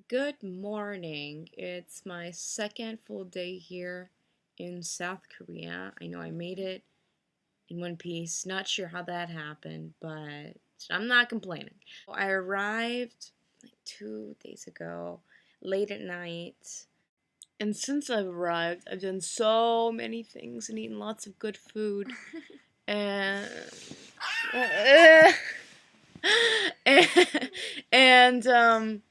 Good morning. It's my second full day here in South Korea. I know I made it in one piece. Not sure how that happened, but I'm not complaining. I arrived like 2 days ago, late at night. And since I've arrived, I've done so many things and eaten lots of good food. And and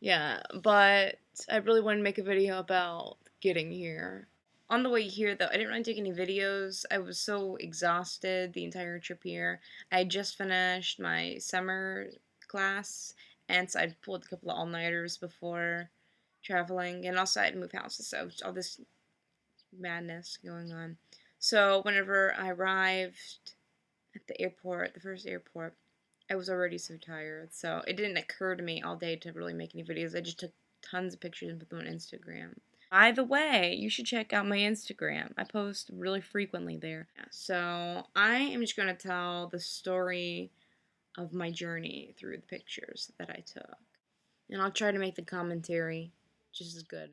yeah, but I really want to make a video about getting here. On the way here, though, I didn't really take any videos. I was so exhausted the entire trip here. I had just finished my summer class, and so I'd pulled a couple of all-nighters before traveling, and also I had to move houses, so all this madness going on. So whenever I arrived at the airport, the first airport, I was already so tired, so it didn't occur to me all day to really make any videos. I just took tons of pictures and put them on Instagram. By the way, you should check out my Instagram. I post really frequently there. Yeah, so I am just going to tell the story of my journey through the pictures that I took. And I'll try to make the commentary just as good.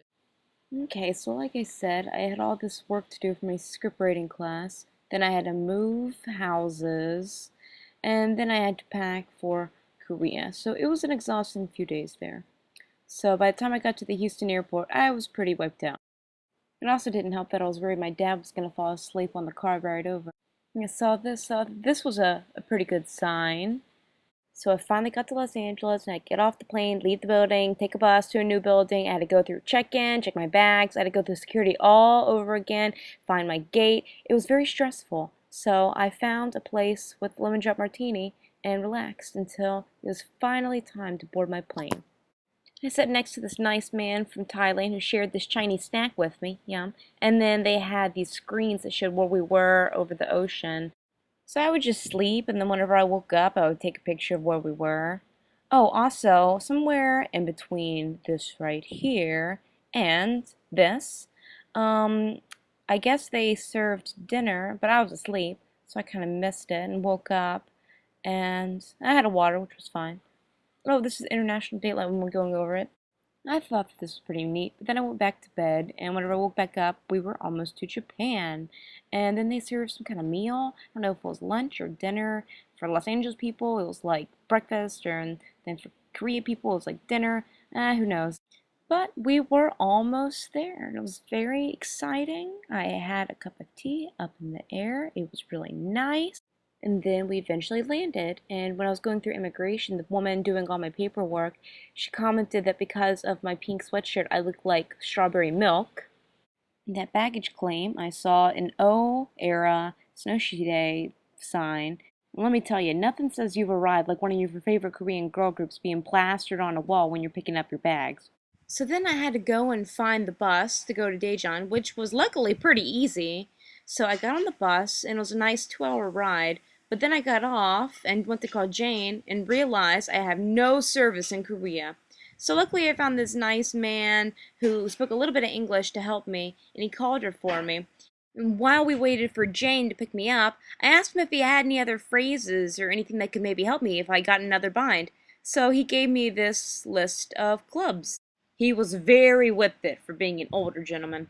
Okay, so like I said, I had all this work to do for my script writing class. Then I had to move houses, and then I had to pack for Korea. So it was an exhausting few days there. So by the time I got to the Houston airport, I was pretty wiped out. It also didn't help that I was worried my dad was going to fall asleep on the car ride over. And I saw this was a pretty good sign. So I finally got to Los Angeles, and I get off the plane, leave the building, take a bus to a new building. I had to go through check-in, check my bags. I had to go through security all over again, find my gate. It was very stressful. So I found a place with lemon drop martini and relaxed until it was finally time to board my plane. I sat next to this nice man from Thailand who shared this Chinese snack with me, yum. And then they had these screens that showed where we were over the ocean. So I would just sleep, and then whenever I woke up, I would take a picture of where we were. Oh, also, somewhere in between this right here and this, um, I guess they served dinner, but I was asleep, so I kind of missed it and woke up, and I had a water, which was fine. Oh, this is International Daylight when we're going over it. I thought that this was pretty neat, but then I went back to bed, and whenever I woke back up, we were almost to Japan. And then they served some kind of meal. I don't know if it was lunch or dinner. For Los Angeles people, it was like breakfast, and then for Korea people, it was like dinner. Who knows? But we were almost there, and it was very exciting. I had a cup of tea up in the air. It was really nice. And then we eventually landed. And when I was going through immigration, the woman doing all my paperwork, she commented that because of my pink sweatshirt, I looked like strawberry milk. In that baggage claim, I saw an O era snowshoe day sign. And let me tell you, nothing says you've arrived like one of your favorite Korean girl groups being plastered on a wall when you're picking up your bags. So then I had to go and find the bus to go to Daejeon, which was luckily pretty easy. So I got on the bus, and it was a nice 2-hour ride. But then I got off and went to call Jane and realized I have no service in Korea. So luckily I found this nice man who spoke a little bit of English to help me, and he called her for me. And while we waited for Jane to pick me up, I asked him if he had any other phrases or anything that could maybe help me if I got another bind. So he gave me this list of clubs. He was very with it for being an older gentleman.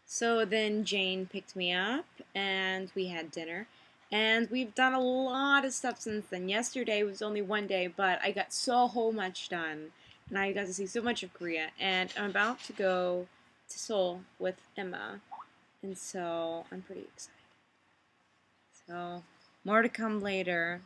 So then Jane picked me up, and we had dinner. And we've done a lot of stuff since then. Yesterday was only one day, but I got so much done. And I got to see so much of Korea. And I'm about to go to Seoul with Emma. And so I'm pretty excited. So more to come later.